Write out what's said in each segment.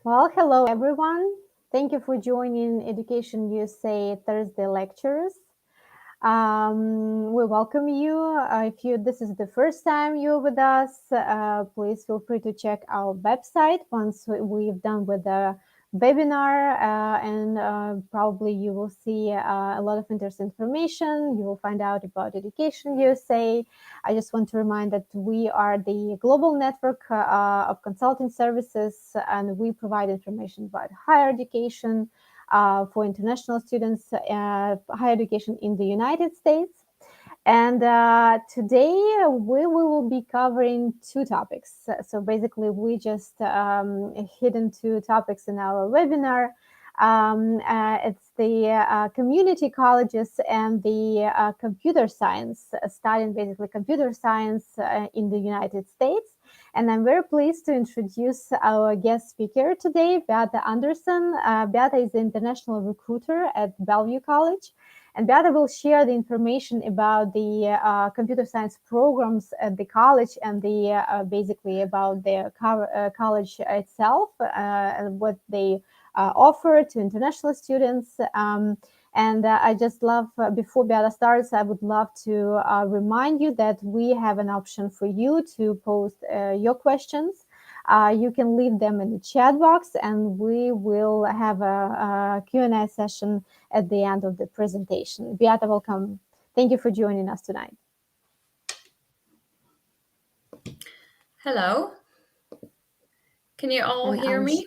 Well, hello everyone. Thank you for joining Education USA Thursday lectures. We welcome you. If this is the first time you're with us, please feel free to check our website once we've done with the webinar, and probably you will see a lot of interesting information. You will find out about Education USA. I just want to remind that we are the global network of consulting services, and we provide information about higher education, for international students, higher education in the United States. And today we will be covering two topics. So basically, we just hidden two topics in our webinar. It's the community colleges and the computer science, studying basically computer science in the United States. And I'm very pleased to introduce our guest speaker today, Beata Anderson. Beata is the international recruiter at Bellevue College. And Beata will share the information about the computer science programs at the college and the basically about the college itself and what they offer to international students. And I just love, before Beata starts, I would love to remind you that we have an option for you to post your questions. You can leave them in the chat box, and we will have a Q&A session at the end of the presentation. Beata, welcome. Thank you for joining us tonight. Hello. Can you all hear me?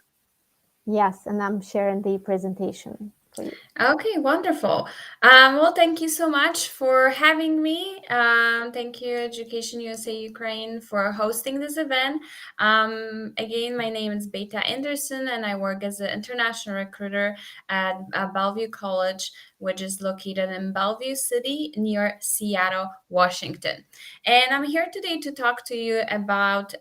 Yes, and I'm sharing the presentation for you. Okay, wonderful. Well, thank you so much for having me. Thank you, Education USA Ukraine, for hosting this event. Again, my name is Beata Anderson, and I work as an international recruiter at Bellevue College, which is located in Bellevue City near Seattle, Washington. And I'm here today to talk to you about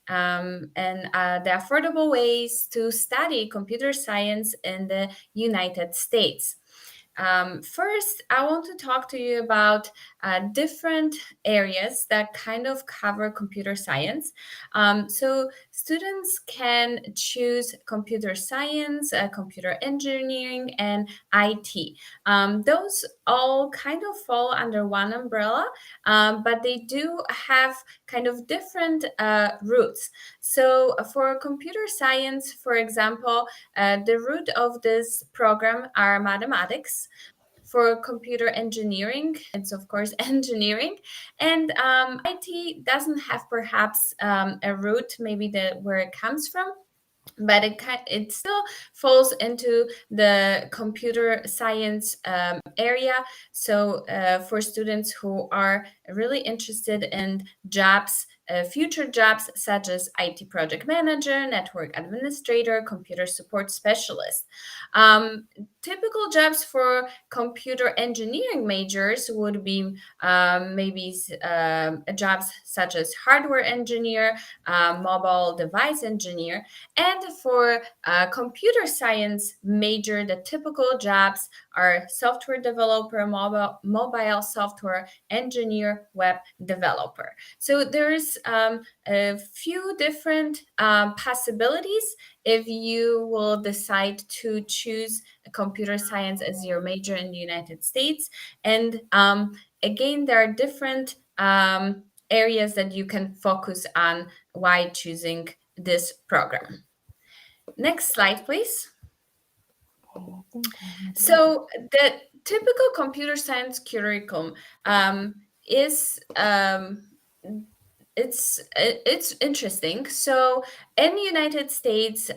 the affordable ways to study computer science in the United States. First, I want to talk to you about different areas that kind of cover computer science. So students can choose computer science, computer engineering, and IT. Those all kind of fall under one umbrella, but they do have kind of different routes. So for computer science, for example, the root of this program are mathematics. For computer engineering, it's of course engineering, and IT doesn't have perhaps a root, maybe where it comes from, but it still falls into the computer science area. So for students who are really interested in jobs, future jobs such as IT project manager, network administrator, computer support specialist. Typical jobs for computer engineering majors would be maybe jobs such as hardware engineer, mobile device engineer. And for computer science major, the typical jobs are software developer, mobile software engineer, web developer. So there's a few different possibilities if you will decide to choose computer science as your major in the United States. And again, there are different areas that you can focus on while choosing this program. Next slide, please. So the typical computer science curriculum is it's interesting. So in the United States,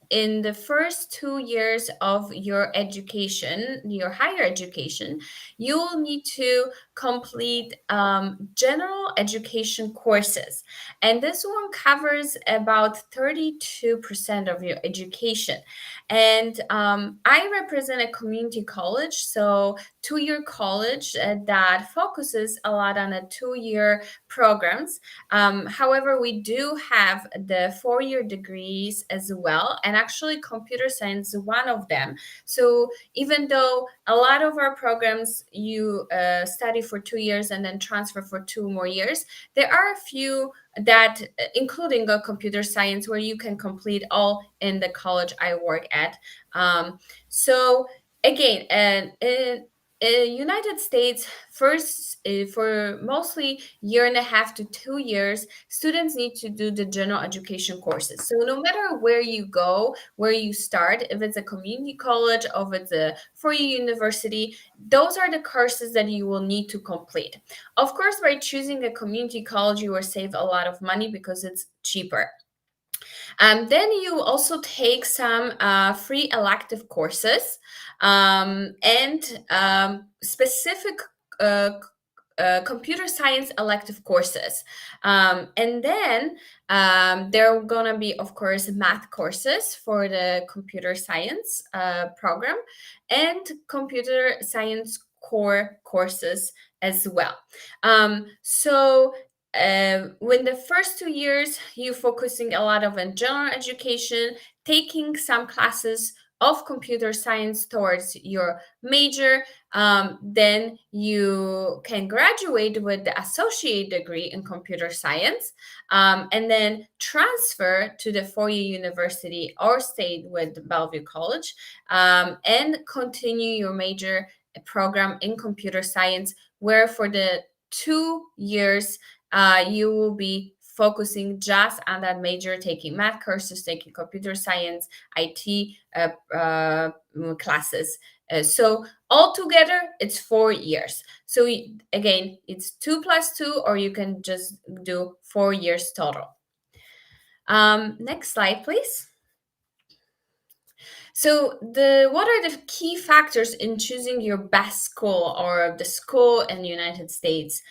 in the first 2 years of your education, your higher education, you will need to complete general education courses. And this one covers about 32% of your education. And I represent a community college, so 2-year college that focuses a lot on a 2-year programs. However, we do have the 4-year degrees as well, and actually, computer science is one of them. So, even though a lot of our programs you study for 2 years and then transfer for 2 more years, there are a few that, including a computer science, where you can complete all in the college I work at. So, again, and United States, first for mostly 1.5 to 2 years, students need to do the general education courses. So no matter where you go, where you start, if it's a community college or if it's a 4-year university, those are the courses that you will need to complete. Of course, by choosing a community college, you will save a lot of money because it's cheaper. Then you also take some free elective courses and specific computer science elective courses. And then there are going to be, of course, math courses for the computer science program and computer science core courses as well. So when the first 2 years, you focusing a lot of on general education, taking some classes of computer science towards your major, then you can graduate with the associate degree in computer science, and then transfer to the 4-year university or stay with Bellevue College, and continue your major program in computer science, where for the 2 years you will be focusing just on that major, taking math courses, taking computer science, IT classes. So altogether, it's 4 years. So again, it's 2 plus 2, or you can just do 4 years total. Next slide, please. So what are the key factors in choosing your best school or the school in the United States?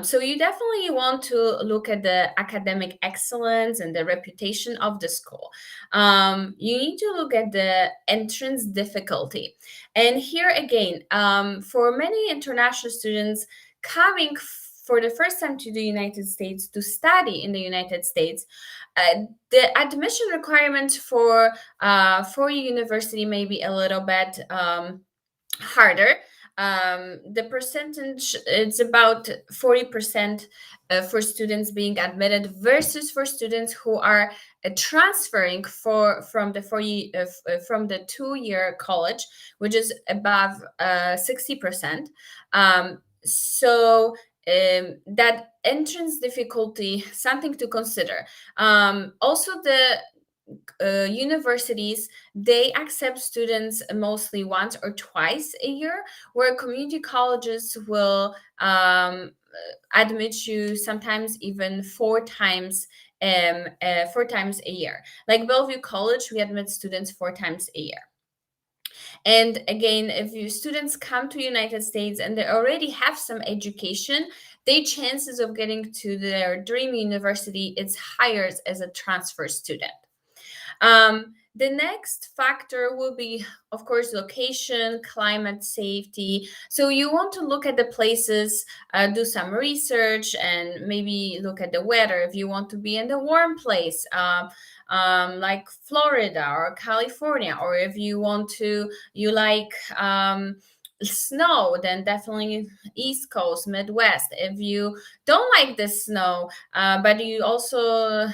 So you definitely want to look at the academic excellence and the reputation of the school. You need to look at the entrance difficulty. And here again, for many international students coming for the first time to the United States to study in the United States, the admission requirements for university may be a little bit harder. The percentage, it's about 40% for students being admitted versus for students who are transferring from the 2-year college, which is above 60%. So that entrance difficulty, something to consider. Also, the universities, they accept students mostly once or twice a year, where community colleges will admit you sometimes even 4 times 4 times a year. Like Bellevue College, we admit students 4 times a year. And again, if your students come to United States and they already have some education, their chances of getting to their dream university is higher as a transfer student. The next factor will be, of course, location, climate, safety. So you want to look at the places, do some research, and maybe look at the weather. If you want to be in the warm place, like Florida or California, or if you like snow, then definitely East Coast, Midwest. If you don't like the snow, but you also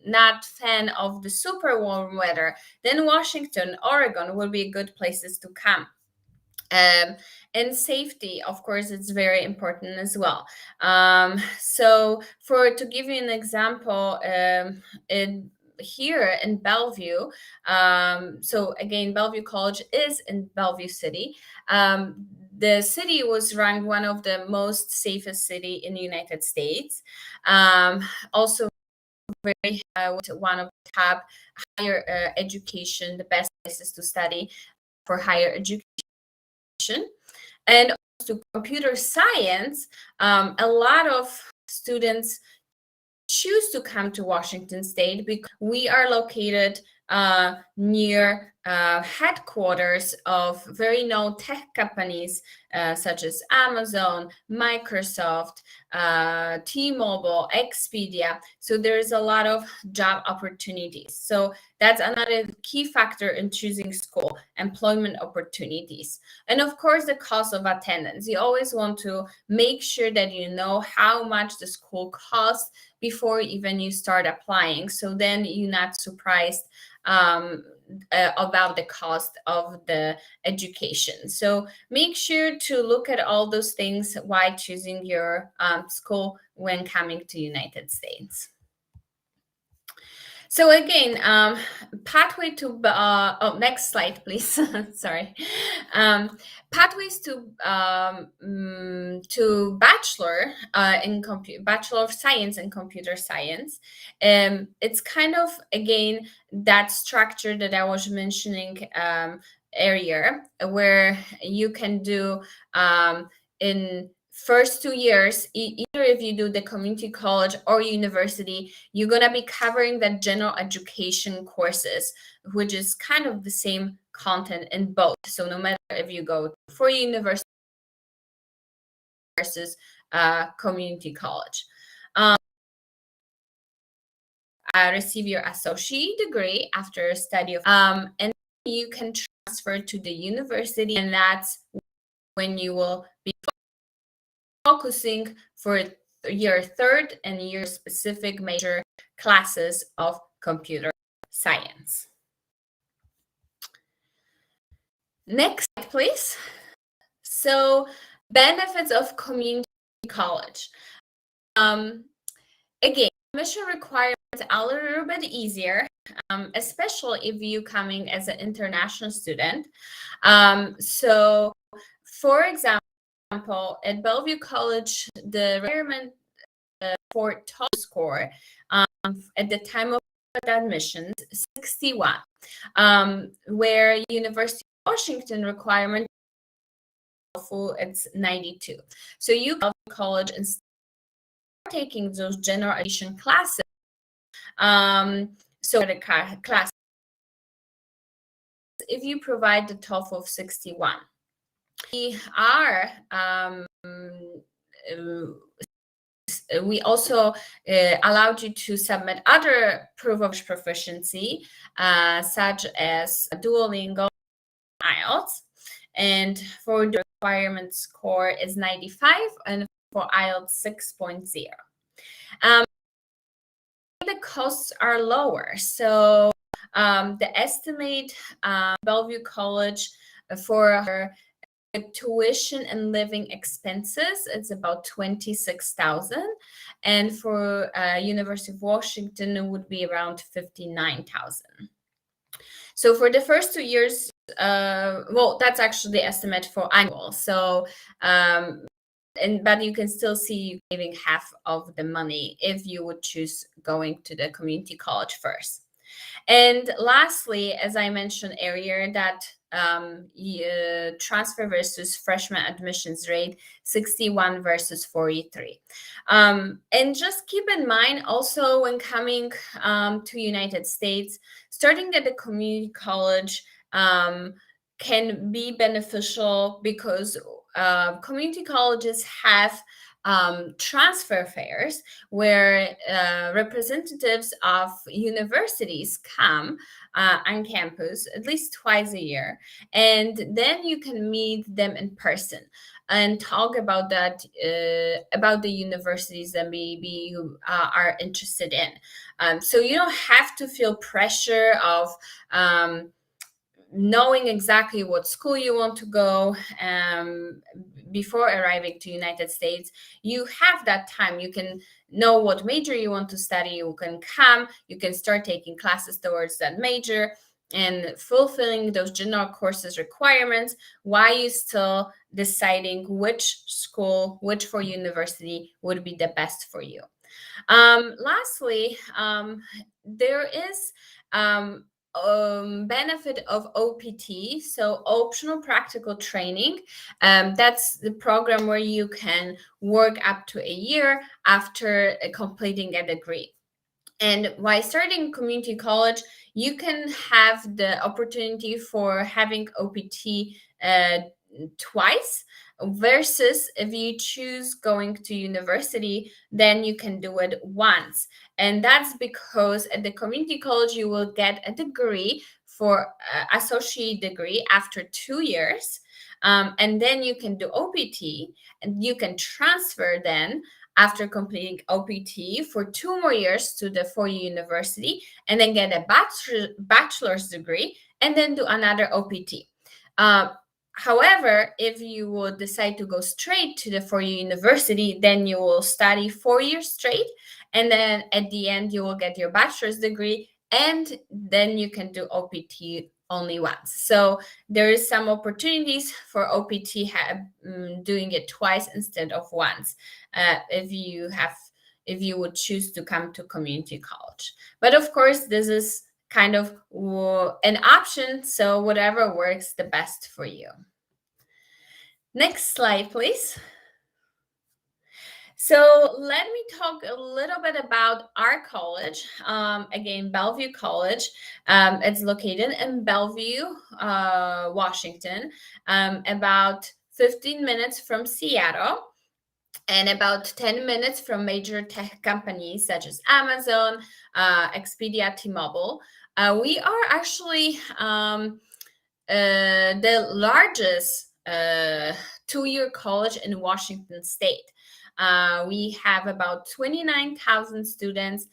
not fan of the super warm weather, then Washington, Oregon will be good places to come. And safety, of course, it's very important as well. So to give you an example, here in Bellevue, so again, Bellevue College is in Bellevue City. The city was ranked one of the most safest city in the United States. Also, very one of the top higher education, the best places to study for higher education. And also computer science, a lot of students choose to come to Washington State because we are located near headquarters of very known tech companies such as Amazon, Microsoft, T-Mobile, Expedia. So there is a lot of job opportunities. So that's another key factor in choosing school, employment opportunities. And of course, the cost of attendance. You always want to make sure that you know how much the school costs before even you start applying. So then you're not surprised about the cost of the education. So make sure to look at all those things while choosing your school when coming to United States. So again, pathway to next slide, please. Sorry. Pathways to bachelor in Bachelor of Science in Computer Science. It's kind of again that structure that I was mentioning earlier, where you can do in first 2 years, either if you do the community college or university, you're going to be covering the general education courses, which is kind of the same content in both. So no matter if you go for university versus community college. Receive your associate degree after a study of, and you can transfer to the university, and that's when you will be focusing for your third and your specific major classes of computer science. Next slide, please. So, benefits of community college. Again, admission requirements are a little bit easier, especially if you coming as an international student. So, for example, at Bellevue College, the requirement for TOEFL score at the time of admissions 61, where University of Washington requirement it's 92. So you go to college and start taking those general education classes. So the class, if you provide the TOEFL of 61, we also allowed you to submit other proof of proficiency, such as Duolingo, IELTS, and for the requirement score is 95, and for IELTS 6.0. The costs are lower, so the estimate Bellevue College for tuition and living expenses, it's about $26,000, and for University of Washington it would be around $59,000. So for the first 2 years, well, that's actually the estimate for annual. So but you can still see you saving half of the money if you would choose going to the community college first. And lastly, as I mentioned earlier, that transfer versus freshman admissions rate 61 versus 43. And just keep in mind also when coming to United States, starting at the community college can be beneficial because community colleges have transfer fairs where representatives of universities come on campus at least twice a year, and then you can meet them in person and talk about that about the universities that maybe you are interested in. So you don't have to feel pressure of knowing exactly what school you want to go before arriving to United States. You have that time. You can know what major you want to study. You can come, you can start taking classes towards that major and fulfilling those general courses requirements while you still deciding which school, which for university would be the best for you. Lastly, there is benefit of OPT, so optional practical training. That's the program where you can work up to a year after completing a degree. And while starting community college, you can have the opportunity for having OPT twice, versus if you choose going to university, then you can do it once. And that's because at the community college, you will get a degree for associate degree after 2 years. And then you can do OPT, and you can transfer then after completing OPT for 2 more years to the four-year university, and then get a bachelor's degree, and then do another OPT. However, if you would decide to go straight to the four-year university, then you will study 4 years straight, and then at the end you will get your bachelor's degree, and then you can do OPT only once. So there is some opportunities for OPT doing it twice instead of once, if you would choose to come to community college. But of course, this is kind of an option, so whatever works the best for you. Next slide, please. So let me talk a little bit about our college. Again, Bellevue College. It's located in Bellevue, Washington, about 15 minutes from Seattle, and about 10 minutes from major tech companies such as Amazon, Expedia, T-Mobile. We are actually the largest two-year college in Washington State. We have about 29,000 students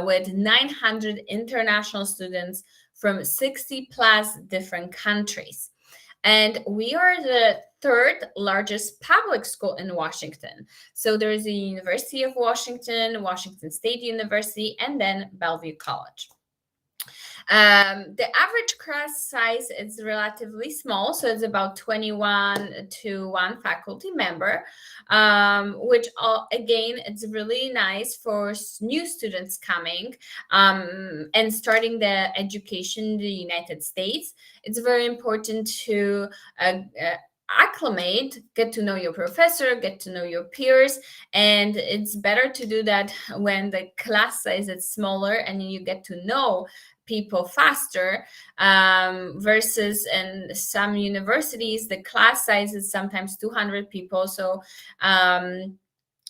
with 900 international students from 60 plus different countries. And we are the third largest public school in Washington. So there's the University of Washington, Washington State University, and then Bellevue College. The average class size is relatively small, so it's about 21 to 1 faculty member, which again, it's really nice for new students coming and starting the education in the United States. It's very important to acclimate, get to know your professor, get to know your peers, and it's better to do that when the class size is smaller and you get to know people faster, versus in some universities the class size is sometimes 200 people. So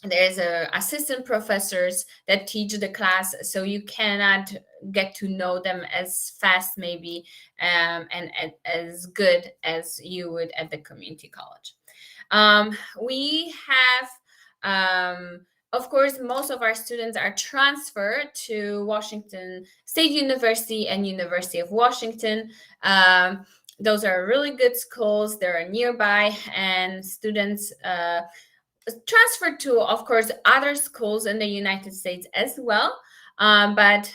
there's assistant professors that teach the class, so you cannot get to know them as fast maybe and as good as you would at the community college. We have of course, most of our students are transferred to Washington State University and University of Washington. Those are really good schools. They're nearby, and students transferred to, of course, other schools in the United States as well. But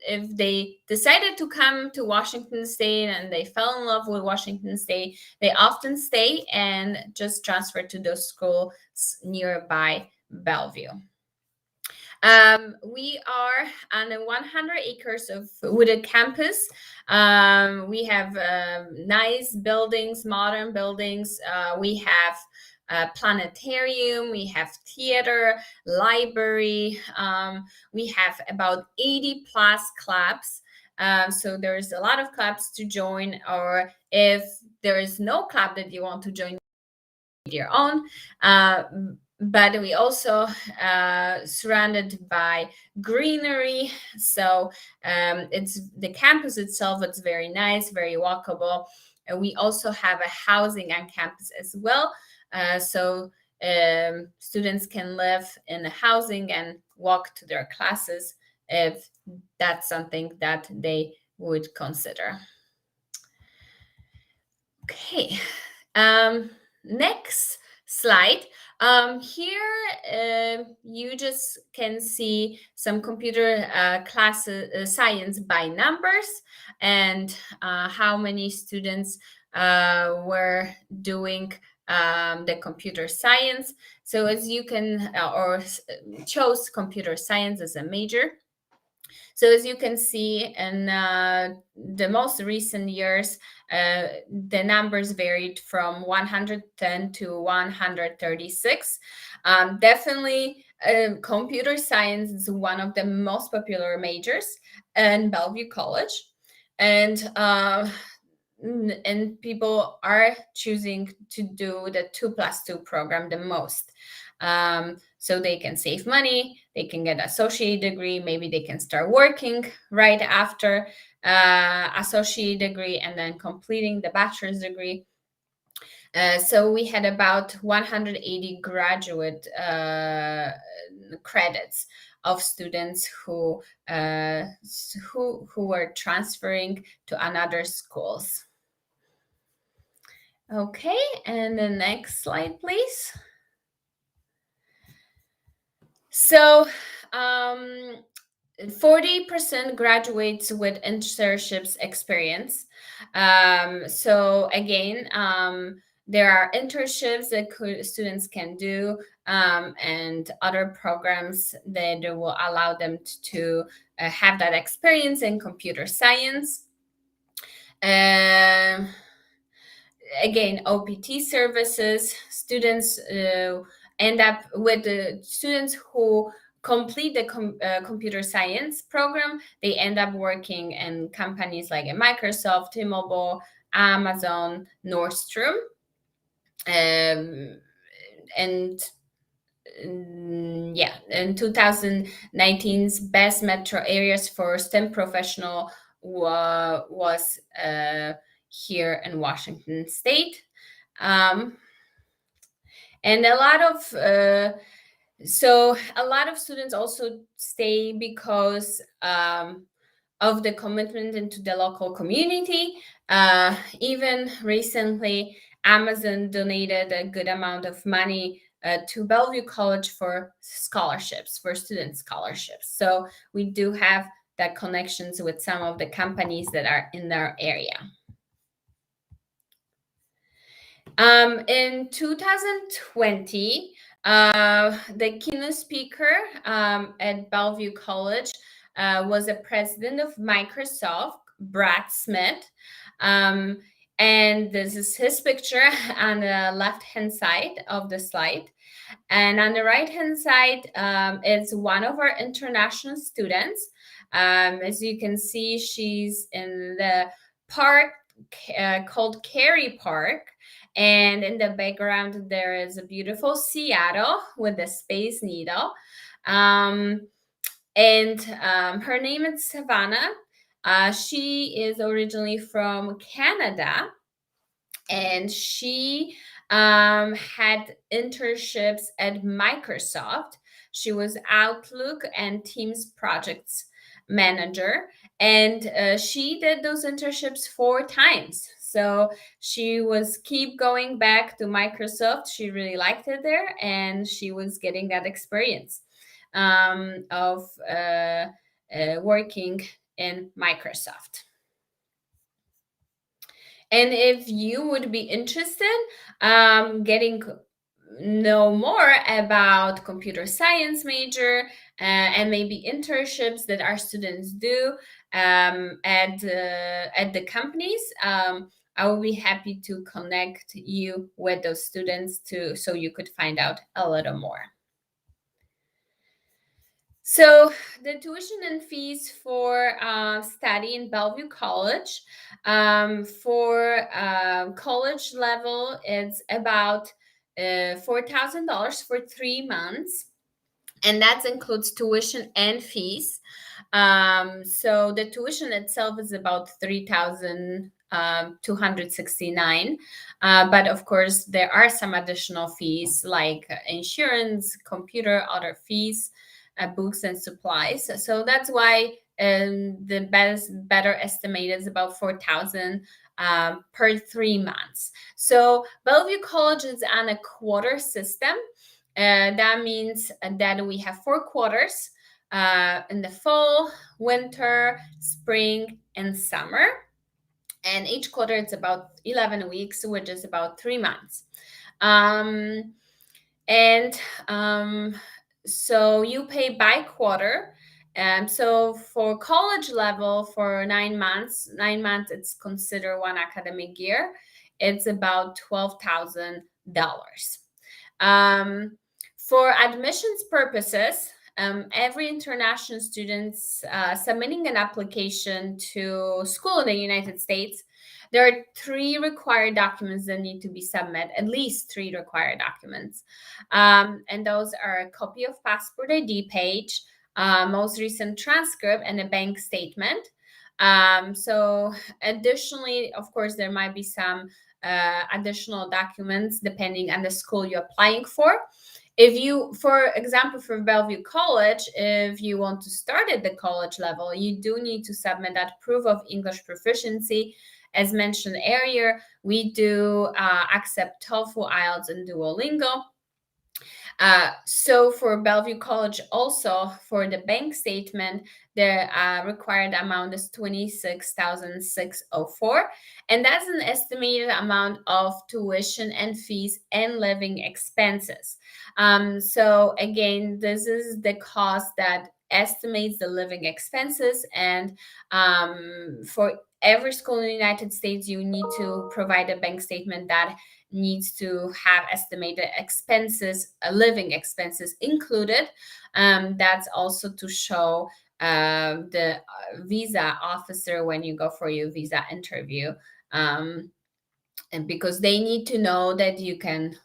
if they decided to come to Washington State and they fell in love with Washington State, they often stay and just transfer to those schools nearby Bellevue. We are on 100 acres of wooded campus. We have nice buildings, modern buildings. We have a planetarium, we have theater, library. We have about 80 plus clubs. So there's a lot of clubs to join, or if there is no club that you want to join, your own. But we also surrounded by greenery. So it's the campus itself, it's very nice, very walkable. And we also have a housing on campus as well. So students can live in a housing and walk to their classes if that's something that they would consider. Okay, next slide. Here you just can see some computer science by numbers and how many students were doing the computer science. So as you can, chose computer science as a major. So as you can see in the most recent years, the numbers varied from 110 to 136. Definitely, computer science is one of the most popular majors in Bellevue College. And people are choosing to do the 2+2 program the most. So they can save money, they can get associate degree, maybe they can start working right after associate degree and then completing the bachelor's degree. So we had about 180 graduate credits of students who were transferring to another schools. Okay, and the next slide, please. So 40% graduates with internships experience. So again, there are internships that students can do, and other programs that will allow them to have that experience in computer science. Again, OPT services, students end up with the students who complete the computer science program, they end up working in companies like Microsoft, T-Mobile, Amazon, Nordstrom. And yeah, in 2019's best metro areas for STEM professional was here in Washington State. And a lot of students also stay because of the commitment into the local community. Even recently, Amazon donated a good amount of money to Bellevue College for scholarships, for student scholarships. So we do have that connections with some of the companies that are in our area. In 2020, the keynote speaker at Bellevue College was the president of Microsoft, Brad Smith. And this is his picture on the left-hand side of the slide. And on the right-hand side is one of our international students. As you can see, she's in the park called Cary Park. And in the background, there is a beautiful Seattle with the Space Needle. And her name is Savannah. She is originally from Canada, and she had internships at Microsoft. She was Outlook and Teams projects manager, and she did those internships 4 times. So she was keep going back to Microsoft. She really liked it there, and she was getting that experience of working in Microsoft. And if you would be interested getting know more about computer science major and maybe internships that our students do at the companies, I will be happy to connect you with those students too, so you could find out a little more. So the tuition and fees for study in Bellevue College, for college level, it's about $4,000 for 3 months, and that includes tuition and fees. So the tuition itself is about 3,269, but of course there are some additional fees like insurance, computer, other fees, books and supplies. So that's why the better estimate is about 4,000 per 3 months. So Bellevue College is on a quarter system. That means that we have 4 quarters in the fall, winter, spring, and summer. And each quarter it's about 11 weeks, which is about 3 months. Um, and so you pay by quarter. So for college level, for 9 months, 9 months, it's considered one academic year. It's about $12,000. Um, for admissions purposes, every international student submitting an application to school in the United States, there are three required documents that need to be submitted, at least three required documents. And those are a copy of passport ID page, most recent transcript, and a bank statement. So additionally, of course, there might be some additional documents depending on the school you're applying for. If you, for example, for Bellevue College, if you want to start at the college level, you do need to submit that proof of English proficiency. As mentioned earlier, we do accept TOEFL, IELTS, and Duolingo. So for Bellevue College, also for the bank statement, the required amount is $26,604, and that's an estimated amount of tuition and fees and living expenses. So again, this is the cost that estimates the living expenses, and for every school in the United States, you need to provide a bank statement that needs to have estimated expenses, living expenses included. That's also to show the visa officer when you go for your visa interview, and because they need to know that you can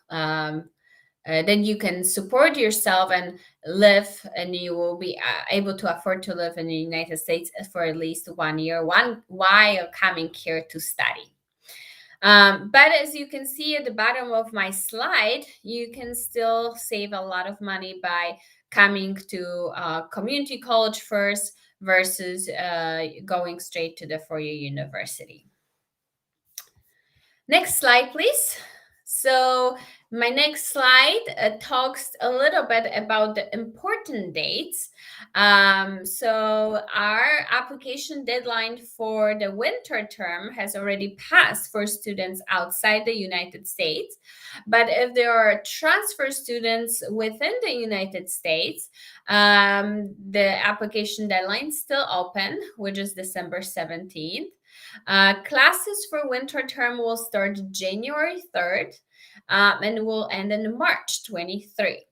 then you can support yourself and live, and you will be able to afford to live in the United States for at least 1 year while coming here to study. But as you can see at the bottom of my slide, you can still save a lot of money by coming to community college first versus going straight to the four-year university. Next slide, please. So my next slide talks a little bit about the important dates. So our application deadline for the winter term has already passed for students outside the United States. But if there are transfer students within the United States, the application deadline is still open, which is December 17th. Classes for winter term will start January 3rd and will end in March 23.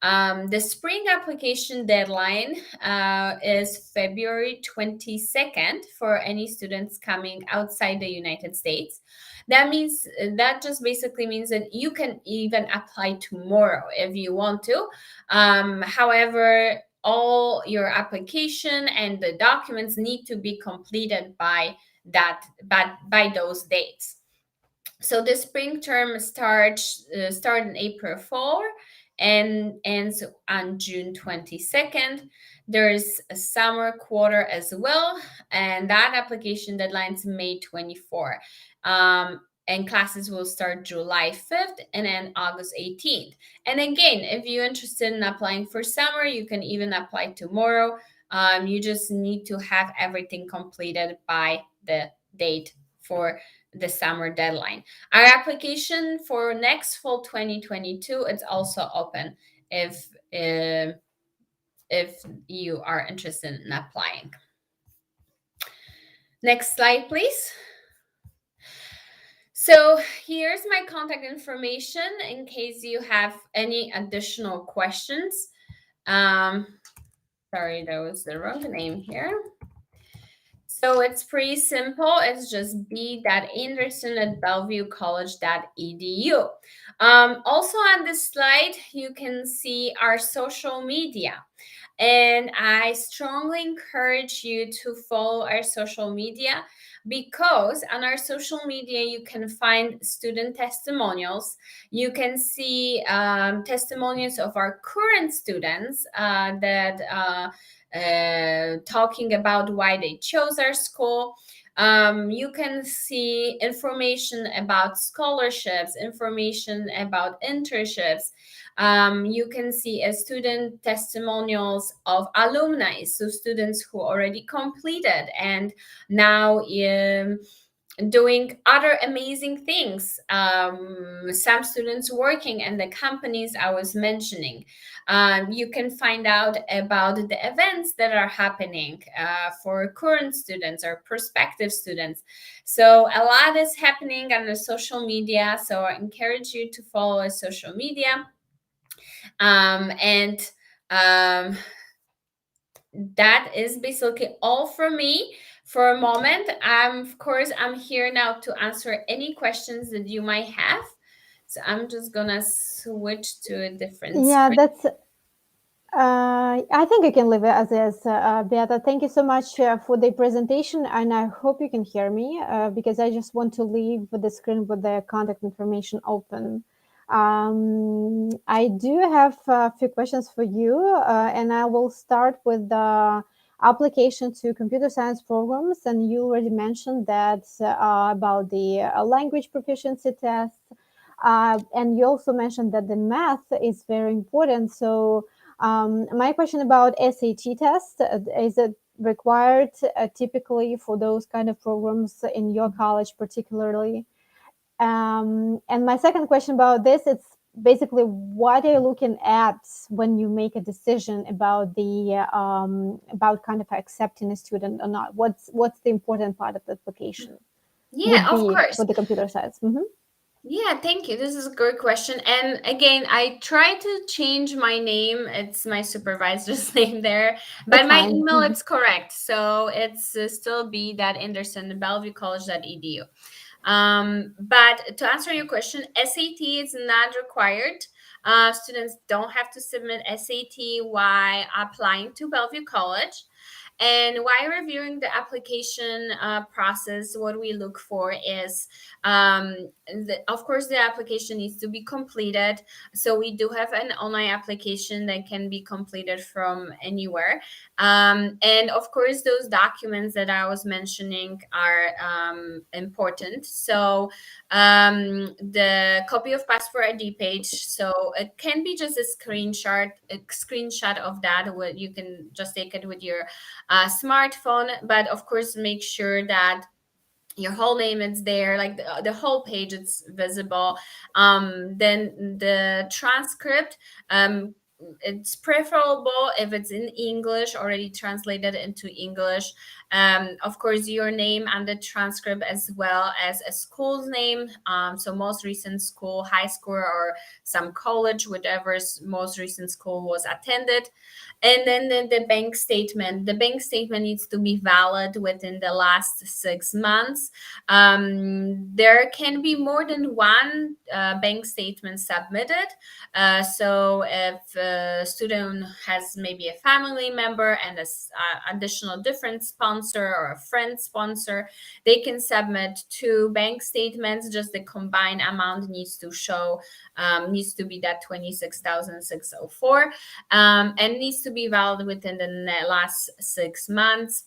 The spring application deadline is February 22nd for any students coming outside the United States. That just basically means that you can even apply tomorrow if you want to. However, all your application and the documents need to be completed by those dates. So the spring term start in April 4 and ends on June 22nd. There's a summer quarter as well, and that application deadline is May 24. And classes will start July 5th and then August 18th. And again, if you're interested in applying for summer, you can even apply tomorrow. You just need to have everything completed by the date for the summer deadline. Our application for next fall 2022, it's also open if you are interested in applying. Next slide, please. So here's my contact information in case you have any additional questions. Sorry, that was the wrong name here. So it's pretty simple. It's just b.anderson@bellevuecollege.edu. Also on this slide, you can see our social media. And I strongly encourage you to follow our social media, because on our social media, you can find student testimonials. You can see testimonials of our current students that talking about why they chose our school. You can see information about scholarships, information about internships. You can see student testimonials of alumni, so students who already completed and now doing other amazing things. Some students working in the companies I was mentioning. You can find out about the events that are happening for current students or prospective students. So a lot is happening on the social media. So I encourage you to follow social media. And that is basically all from me for a moment. Of course, I'm here now to answer any questions that you might have. So I'm just gonna switch to a different Yeah, screen. that's I think I can leave it as is. Beata, thank you so much for the presentation, and I hope you can hear me because I just want to leave the screen with the contact information open. I do have a few questions for you, and I will start with the application to computer science programs. And you already mentioned that about the language proficiency test, and you also mentioned that the math is very important. So my question about SAT test, is it required typically for those kind of programs in your college particularly? And my second question about this, it's basically what are you looking at when you make a decision about the about kind of accepting a student or not? What's the important part of the application Yeah, would of be course. for the computer science? Yeah, thank you. This is a great question. And again, I try to change my name. It's my supervisor's name there, It's but my fine. email it's correct. So it's still Anderson, BellevueCollege.edu. But to answer your question, SAT is not required. Students don't have to submit SAT while applying to Bellevue College. And while reviewing the application process, what we look for is, of course, the application needs to be completed. So we do have an online application that can be completed from anywhere. And of course, those documents that I was mentioning are important. So the copy of passport ID page. So it can be just a screenshot of that. What you can just take it with your smartphone, but of course, make sure that your whole name is there, like the whole page is visible. Then the transcript, it's preferable if it's in English, already translated into English. Of course, your name and the transcript, as well as a school's name. So most recent school, high school, or some college, whatever's most recent school was attended. And then the bank statement. The bank statement needs to be valid within the last 6 months. There can be more than one bank statement submitted. So if a student has maybe a family member and a additional different sponsor or a friend sponsor, they can submit two bank statements. Just the combined amount needs to show, needs to be that 26,604, and needs to be valid within the last 6 months.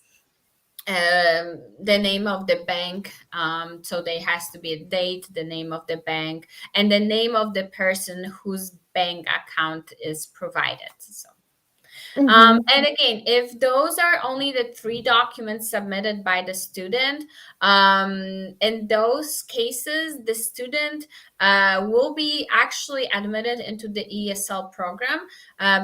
The name of the bank, so there has to be a date, the name of the bank, and the name of the person whose bank account is provided. So and again, if those are only the three documents submitted by the student, in those cases, the student will be actually admitted into the ESL program,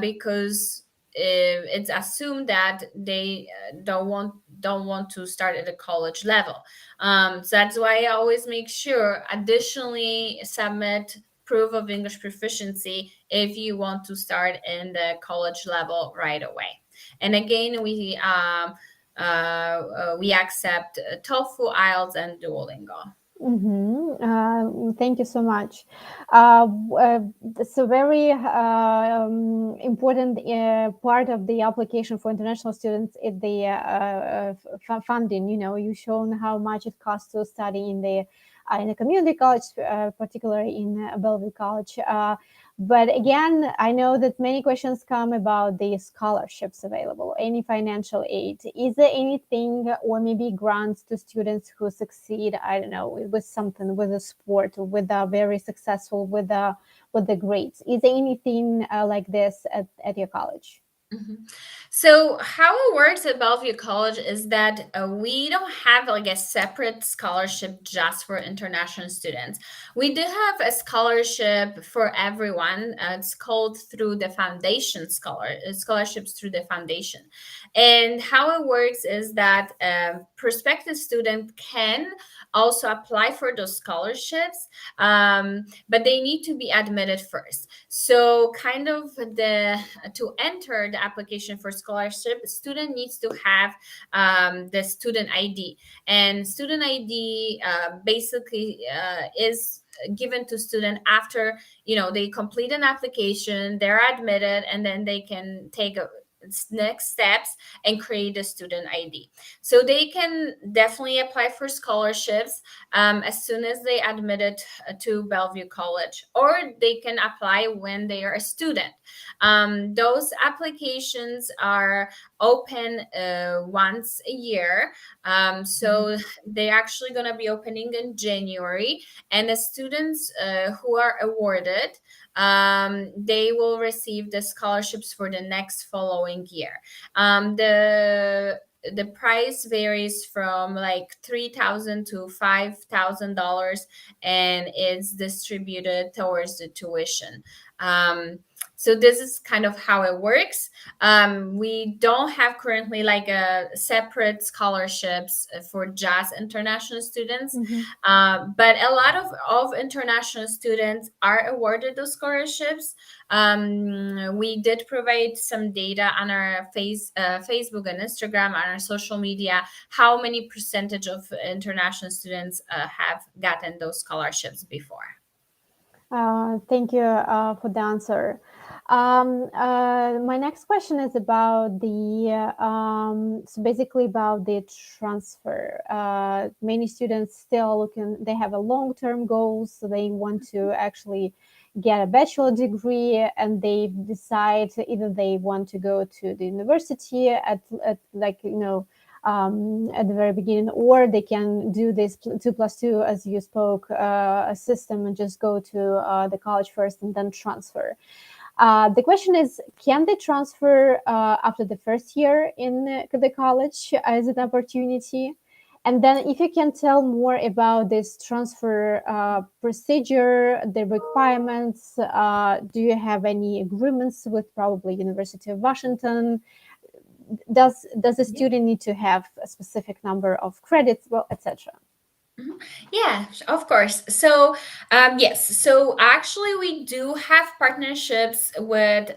because it's assumed that they don't want to start at the college level. So that's why I always make sure additionally submit proof of English proficiency if you want to start in the college level right away. And again, we accept TOEFL, IELTS, and Duolingo. Thank you so much. It's a very important part of the application for international students is the funding. You know, you've shown how much it costs to study in a community college, particularly in Bellevue College. But again, I know that many questions come about the scholarships available, any financial aid. Is there anything, or maybe grants to students who succeed, I don't know, with something, with a sport, with a very successful, with the grades? Is there anything like this at your college? Mhm. So how it works at Bellevue College is that we don't have like a separate scholarship just for international students. We do have a scholarship for everyone. It's called through the foundation scholarships through the foundation. And how it works is that a prospective student can also apply for those scholarships, but they need to be admitted first. So kind of the to enter the application for scholarship, student needs to have the student ID, and student ID basically is given to student after they complete an application, they're admitted, and then they can take next steps and create a student ID. So they can definitely apply for scholarships as soon as they admitted to Bellevue College, or they can apply when they are a student. Those applications are open once a year. So they're actually going to be opening in January, and the students who are awarded, they will receive the scholarships for the next following year. The price varies from like $3,000 to $5,000, and it's distributed towards the tuition. So this is kind of how it works. We don't have currently like a separate scholarships for just international students, but a lot of international students are awarded those scholarships. We did provide some data on our Facebook and Instagram, on our social media, how many percentage of international students have gotten those scholarships before. Thank you for the answer. My next question is about so basically about the transfer. Many students still looking, they have a long-term goals, so they want to actually get a bachelor degree, and they decide either they want to go to the university at like, at the very beginning, or they can do this 2+2, as you spoke, a system, and just go to the college first and then transfer. The question is, can they transfer after the first year in the college as an opportunity? And then if you can tell more about this transfer procedure, the requirements, do you have any agreements with probably University of Washington? Does the student need to have a specific number of credits, well, etc.? Mhm. Yeah, of course. So, yes. So, actually, we do have partnerships with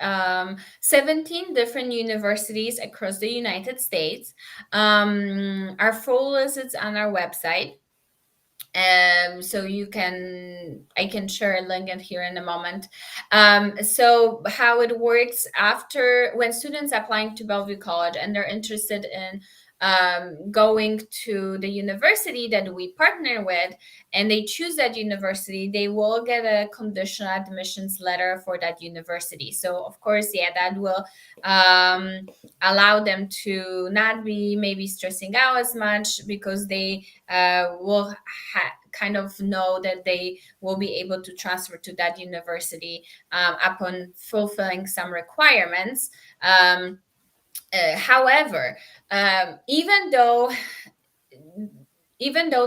17 different universities across the United States. Our full list is on our website. So I can share a link in here in a moment. So how it works, after when students applying to Bellevue College and they're interested in going to the university that we partner with, and they choose that university, they will get a conditional admissions letter for that university. So of course, yeah, that will allow them to not be maybe stressing out as much, because they will kind of know that they will be able to transfer to that university upon fulfilling some requirements. However, even though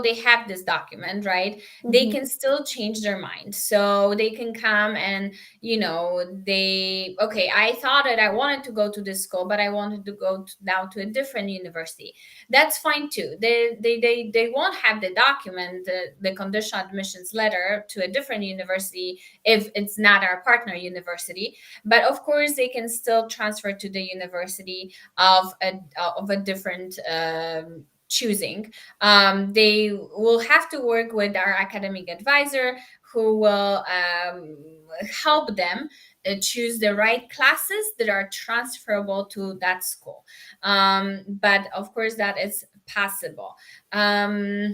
they have this document, right, they Mm-hmm. can still change their mind. So they can come and, okay, I thought that I wanted to go to this school, but I wanted to go now to a different university. That's fine too. They won't have the document, the conditional admissions letter to a different university if it's not our partner university. But of course, they can still transfer to the university of a different choosing. They will have to work with our academic advisor, who will help them choose the right classes that are transferable to that school. But of course, that is possible. I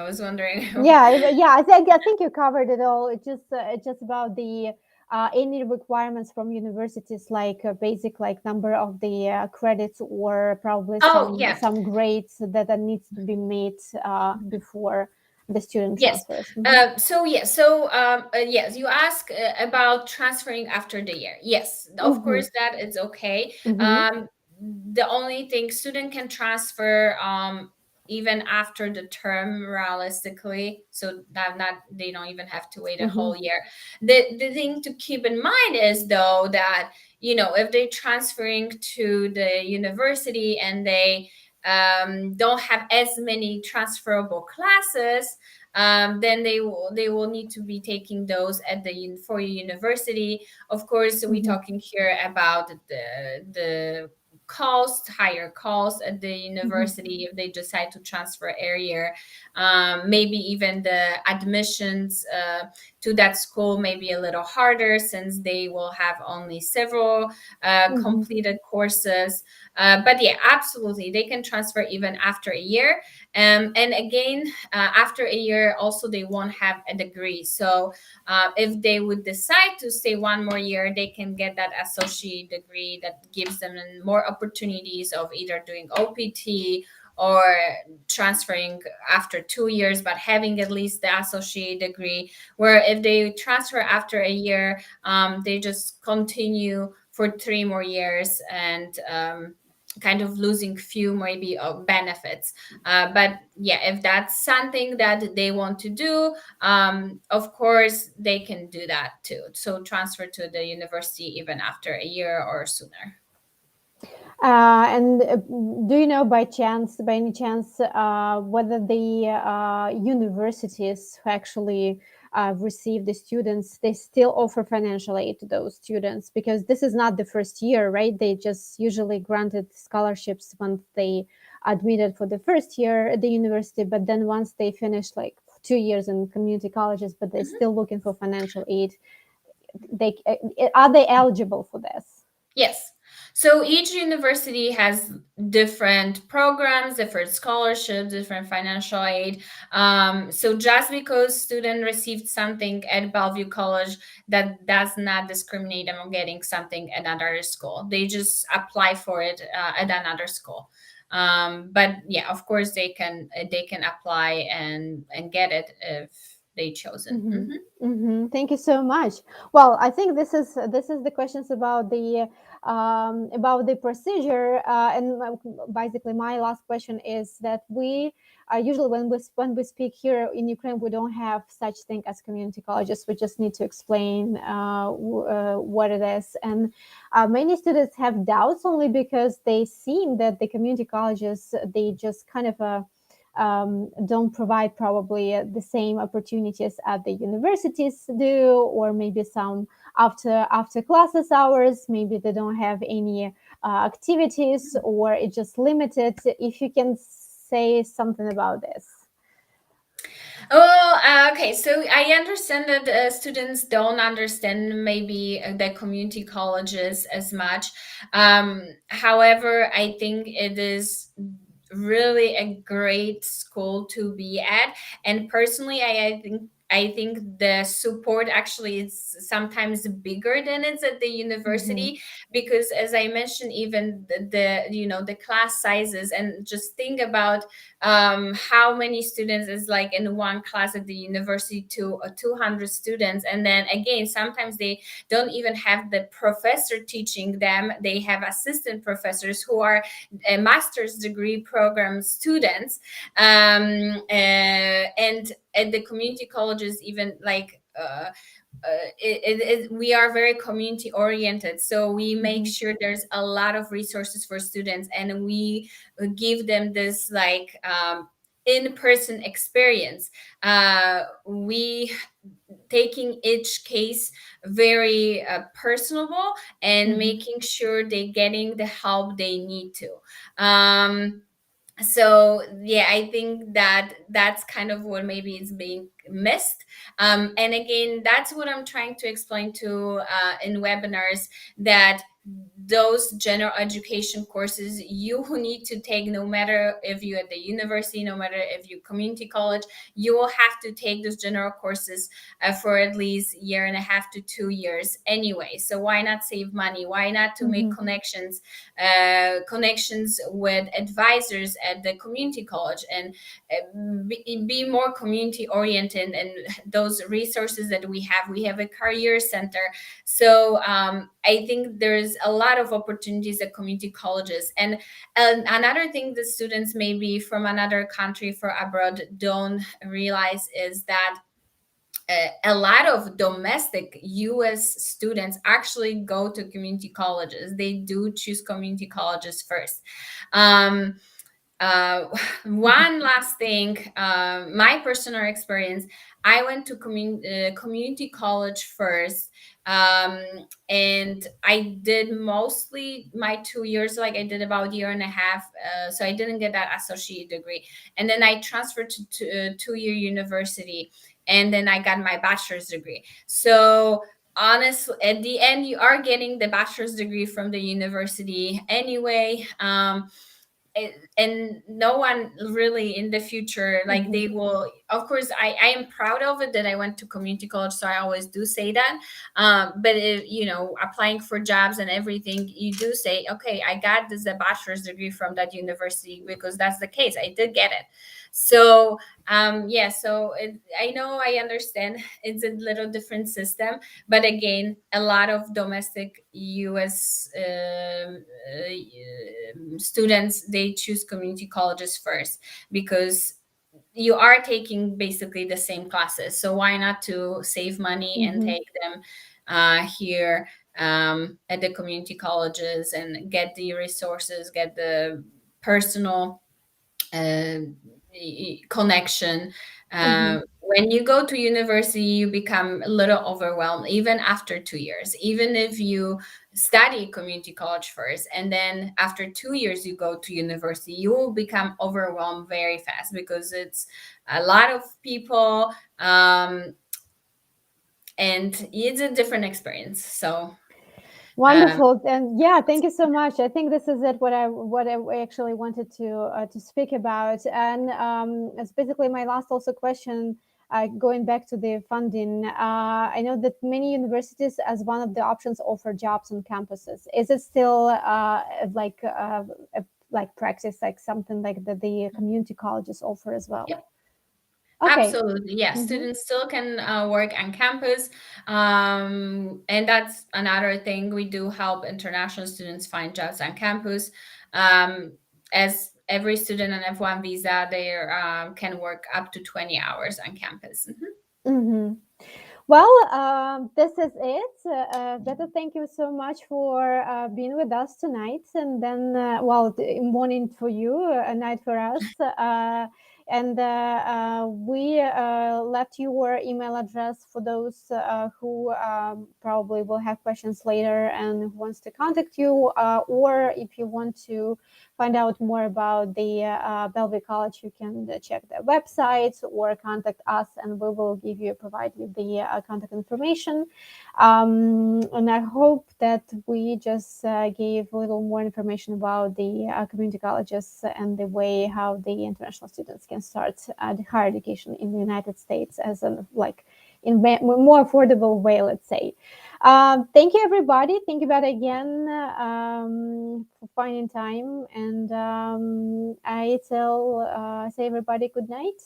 was wondering. Yeah. I think you covered it all. It's just about the any requirements from universities, like basic, like number of the credits, or probably Oh, some yeah. some grades that needs to be made before. the student Yes. transfers. Yes, you ask about transferring after the year. Yes, of Mm-hmm. course, that is okay. Mm-hmm. Um, the only thing, student can transfer even after the term, realistically. So that not they don't even have to wait a Mm-hmm. whole year. The thing to keep in mind is though that, if they're transferring to the university and they don't have as many transferable classes, then they will need to be taking those at the for university. Of course, we're Mm-hmm. talking here about the cost, higher cost at the Mm-hmm. university if they decide to transfer area. Maybe even the admissions to that school may be a little harder since they will have only several Mm-hmm. completed courses. But yeah, absolutely, they can transfer even after a year. And again, after a year, also they won't have a degree. So if they would decide to stay one more year, they can get that associate degree that gives them more opportunities of either doing OPT or transferring after 2 years, but having at least the associate degree. Where if they transfer after a year, they just continue for 3 more years and kind of losing few maybe of benefits. But yeah, if that's something that they want to do, of course they can do that too. So transfer to the university even after a year or sooner. And do you know by any chance, whether the universities who actually receive the students, they still offer financial aid to those students? Because this is not the first year, right? They just usually granted scholarships once they admitted for the first year at the university, but then once they finish like 2 years in community colleges, but they're Mhm. still looking for financial aid, they are they eligible for this? Yes. So each university has different programs, different scholarships, different financial aid. So just because student received something at Bellevue College, that does not discriminate them on getting something at another school. They just apply for it at another school. But yeah, of course they can apply and get it if they chosen. Mm-hmm. Mhm. Mm-hmm. Thank you so much. Well, I think this is the questions about the procedure, and basically my last question is that we usually when we speak here in Ukraine, we don't have such thing as community colleges. We just need to explain what it is, and many students have doubts only because they seem that the community colleges, they just kind of don't provide probably the same opportunities at the universities do, or maybe some after classes hours, maybe they don't have any activities, or it's just limited. If you can say something about this. Oh, okay. So I understand that students don't understand maybe the community colleges as much. However, I think it is really a great school to be at. And personally, I think the support actually is sometimes bigger than it's at the Mm-hmm. university, because as I mentioned, even the class sizes, and just think about how many students is like in one class at the university to 200 students. And then again, sometimes they don't even have the professor teaching them. They have assistant professors who are master's degree program students. And at the community colleges, even like we are very community oriented, so we make Mm-hmm. sure there's a lot of resources for students, and we give them this like in-person experience. We taking each case very personable, and Mm-hmm. making sure they getting the help they need to. So yeah, I think that that's kind of what maybe is being missed. And again, that's what I'm trying to explain to in webinars, that those general education courses you need to take, no matter if you're at the university, no matter if you community college, you will have to take those general courses for at least a year and a half to 2 years anyway. So why not save money? Why not to make connections with advisors at the community college, and be more community oriented. And those resources that we have a career center. So I think there's a lot of opportunities at community colleges. And another thing that students maybe from another country for abroad don't realize is that a lot of domestic US students actually go to community colleges. They do choose community colleges first. Um, uh, One last thing, my personal experience, I went to community college first. um, and I did mostly my 2 years, like I did about a year and a half, so I didn't get that associate degree. And then I transferred to 2-year university, and then I got my bachelor's degree. So honestly, at the end, you are getting the bachelor's degree from the university anyway. And no one really in the future, like, they will, of course, I am proud of it that I went to community college, so I always do say that. But if, applying for jobs and everything, you do say, okay, I got this a bachelor's degree from that university, because that's the case, I did get it. So yeah, so I know, I understand it's a little different system, but again, a lot of domestic US students, they choose community colleges first, because you are taking basically the same classes. So why not to save money and take them here at the community colleges, and get the resources, get the personal uh, connection. When you go to university, you become a little overwhelmed, even after 2 years. Even if you study community college first, and then after 2 years you go to university, you will become overwhelmed very fast, because it's a lot of people, and it's a different experience. So Wonderful, and yeah, thank you so much. I think this is it. What I actually wanted to speak about, and it's basically my last also question. Going back to the funding, I know that many universities, as one of the options, offer jobs on campuses. Is it still like like practice, like something like that the community colleges offer as well? yep. Okay. Absolutely, yes. Students still can work on campus, and that's another thing. We do help international students find jobs on campus. As every student on F1 visa, they can work up to 20 hours on campus. Well, this is it. Beata, thank you so much for being with us tonight. And then, well, morning for you, a night for us. And we left your email address for those who probably will have questions later and who wants to contact you, or if you want to find out more about the Bellevue College, you can check their website or contact us, and we will provide you the contact information. And I hope that we just gave a little more information about the community colleges and the way how the international students can start the higher education in the United States as in more affordable way, let's say. Thank you, everybody. Thank you, Beata, again for finding time. And I say everybody good night.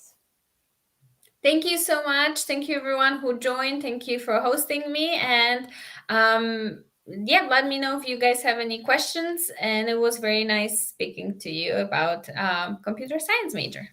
Thank you so much. Thank you, everyone who joined. Thank you for hosting me. And yeah, let me know if you guys have any questions. And it was very nice speaking to you about computer science major.